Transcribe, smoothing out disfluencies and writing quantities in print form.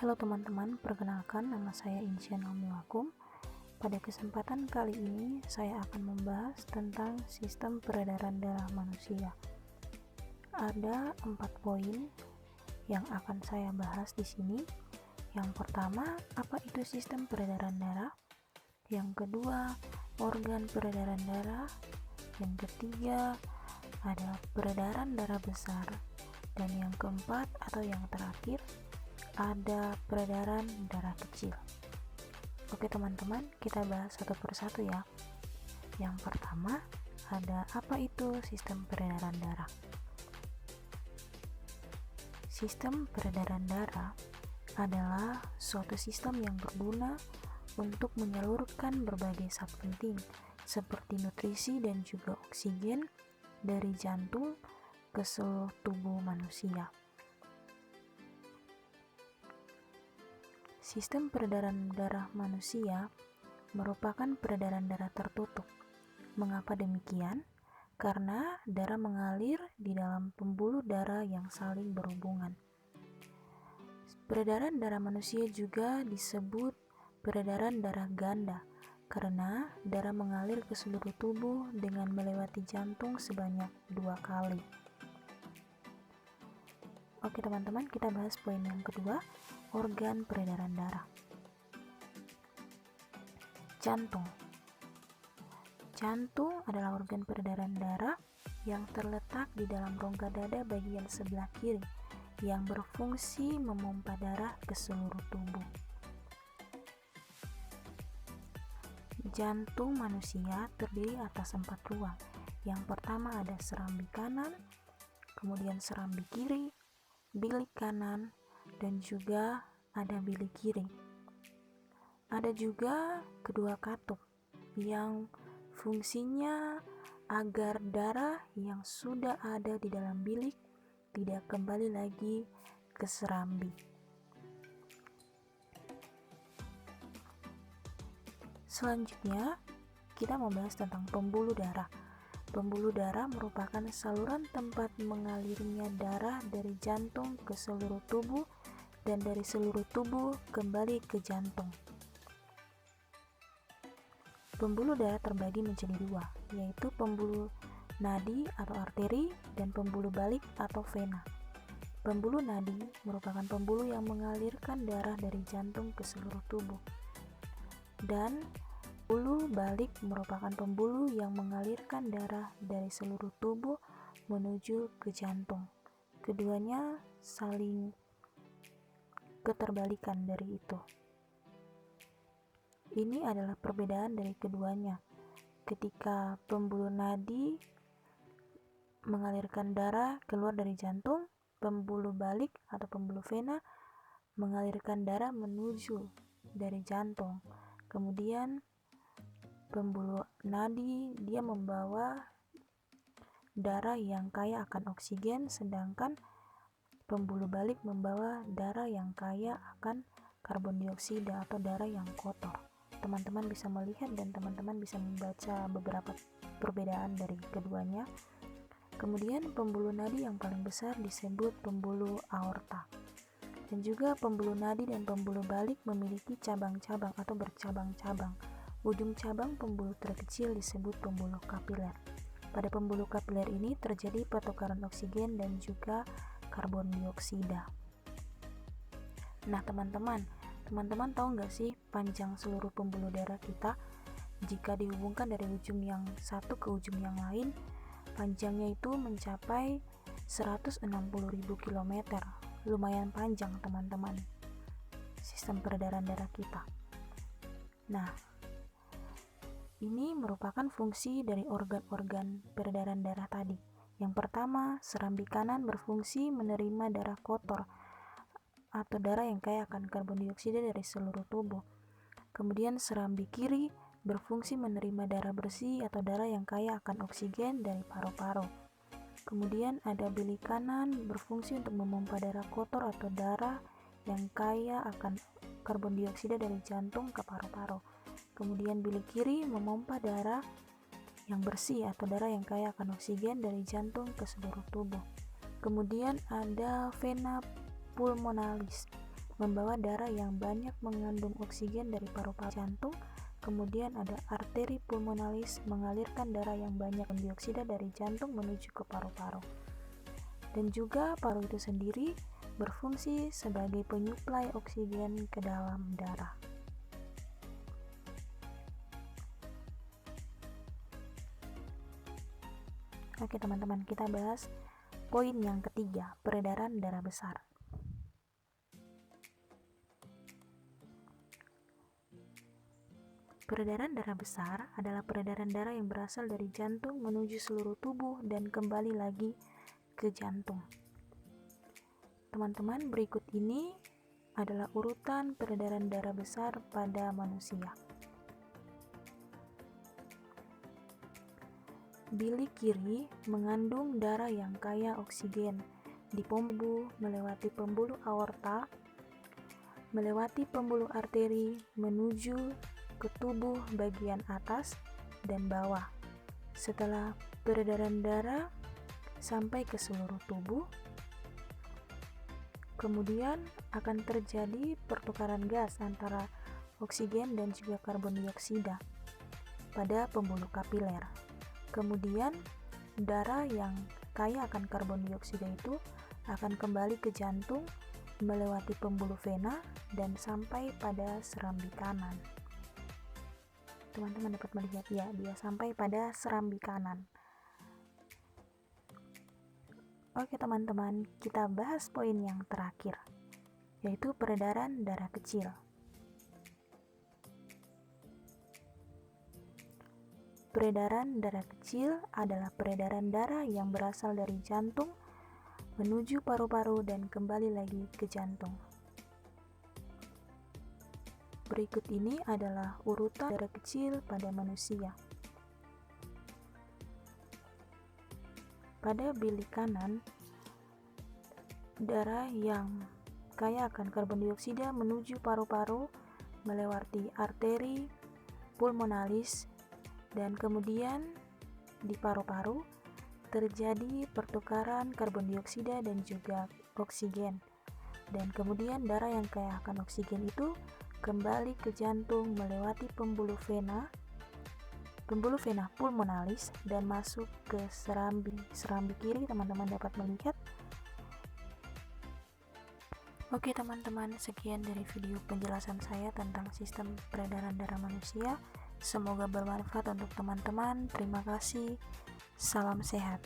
Halo teman-teman, perkenalkan nama saya Insya Naumilakum. Pada kesempatan kali ini saya akan membahas tentang sistem peredaran darah manusia. Ada 4 poin yang akan saya bahas di sini. Yang pertama, apa itu sistem peredaran darah? Yang kedua, organ peredaran darah. Yang ketiga, ada peredaran darah besar. Dan yang keempat atau yang terakhir, ada peredaran darah kecil. Oke teman-teman, kita bahas satu persatu ya. Yang pertama, ada apa itu sistem peredaran darah? Sistem peredaran darah adalah suatu sistem yang berguna untuk menyalurkan berbagai zat penting seperti nutrisi dan juga oksigen dari jantung ke seluruh tubuh manusia. Sistem peredaran darah manusia merupakan peredaran darah tertutup. Mengapa demikian? Karena darah mengalir di dalam pembuluh darah yang saling berhubungan. Peredaran darah manusia juga disebut peredaran darah ganda, karena darah mengalir ke seluruh tubuh dengan melewati jantung sebanyak 2 kali. Oke teman-teman, kita bahas poin yang kedua, organ peredaran darah. Jantung. Jantung adalah organ peredaran darah yang terletak di dalam rongga dada bagian sebelah kiri yang berfungsi memompa darah ke seluruh tubuh. Jantung manusia terdiri atas 4 ruang. Yang pertama ada serambi kanan, kemudian serambi kiri, bilik kanan, dan juga ada bilik kiri. Ada juga kedua katup yang fungsinya agar darah yang sudah ada di dalam bilik tidak kembali lagi ke serambi. Selanjutnya, kita membahas tentang pembuluh darah. Pembuluh darah merupakan saluran tempat mengalirnya darah dari jantung ke seluruh tubuh dan dari seluruh tubuh kembali ke jantung. Pembuluh darah terbagi menjadi 2, yaitu pembuluh nadi atau arteri dan pembuluh balik atau vena. Pembuluh nadi merupakan pembuluh yang mengalirkan darah dari jantung ke seluruh tubuh. Dan pembuluh balik merupakan pembuluh yang mengalirkan darah dari seluruh tubuh menuju ke jantung. Keduanya saling keterbalikan dari itu. Ini adalah perbedaan dari keduanya. Ketika pembuluh nadi mengalirkan darah keluar dari jantung, pembuluh balik atau pembuluh vena mengalirkan darah menuju dari jantung. Kemudian pembuluh nadi dia membawa darah yang kaya akan oksigen, sedangkan pembuluh balik membawa darah yang kaya akan karbon dioksida atau darah yang kotor. Teman-teman bisa melihat dan teman-teman bisa membaca beberapa perbedaan dari keduanya. Kemudian pembuluh nadi yang paling besar disebut pembuluh aorta. Dan juga pembuluh nadi dan pembuluh balik memiliki cabang-cabang atau bercabang-cabang. Ujung cabang pembuluh terkecil disebut pembuluh kapiler. Pada pembuluh kapiler ini terjadi pertukaran oksigen dan juga karbon dioksida. Nah teman-teman tahu nggak sih panjang seluruh pembuluh darah kita? Jika dihubungkan dari ujung yang satu ke ujung yang lain, panjangnya itu mencapai 160.000 km. Lumayan panjang teman-teman sistem peredaran darah kita. Nah, ini merupakan fungsi dari organ-organ peredaran darah tadi. Yang pertama, serambi kanan berfungsi menerima darah kotor atau darah yang kaya akan karbon dioksida dari seluruh tubuh. Kemudian serambi kiri berfungsi menerima darah bersih atau darah yang kaya akan oksigen dari paru-paru. Kemudian ada bilik kanan berfungsi untuk memompa darah kotor atau darah yang kaya akan karbon dioksida dari jantung ke paru-paru. Kemudian bilik kiri memompa darah yang bersih atau darah yang kaya akan oksigen dari jantung ke seluruh tubuh. Kemudian ada vena pulmonalis. membawa darah yang banyak mengandung oksigen dari paru-paru jantung. Kemudian ada arteri pulmonalis, mengalirkan darah yang banyak dioksida dari jantung menuju ke paru-paru. Dan juga paru itu sendiri berfungsi sebagai penyuplai oksigen ke dalam darah. Oke teman-teman, kita bahas poin yang ketiga, peredaran darah besar. Peredaran darah besar adalah peredaran darah yang berasal dari jantung menuju seluruh tubuh dan kembali lagi ke jantung. Teman-teman, berikut ini adalah urutan peredaran darah besar pada manusia. Bilik kiri mengandung darah yang kaya oksigen, dipompa melewati pembuluh aorta, melewati pembuluh arteri menuju ke tubuh bagian atas dan bawah. Setelah peredaran darah sampai ke seluruh tubuh, kemudian akan terjadi pertukaran gas antara oksigen dan juga karbon dioksida pada pembuluh kapiler. Kemudian darah yang kaya akan karbon dioksida itu akan kembali ke jantung melewati pembuluh vena dan sampai pada serambi kanan. Teman-teman dapat melihat ya, dia sampai pada serambi kanan. Oke teman-teman, kita bahas poin yang terakhir, yaitu peredaran darah kecil. Peredaran darah kecil adalah peredaran darah yang berasal dari jantung menuju paru-paru dan kembali lagi ke jantung. Berikut ini adalah urutan darah kecil pada manusia. Pada bilik kanan, darah yang kaya akan karbon dioksida menuju paru-paru melewati arteri pulmonalis, dan kemudian di paru-paru terjadi pertukaran karbon dioksida dan juga oksigen, dan kemudian darah yang kaya akan oksigen itu kembali ke jantung melewati pembuluh vena pulmonalis dan masuk ke serambi kiri. Teman-teman dapat melihat. Oke teman-teman, sekian dari video penjelasan saya tentang sistem peredaran darah manusia. Semoga bermanfaat untuk teman-teman. Terima kasih. Salam sehat.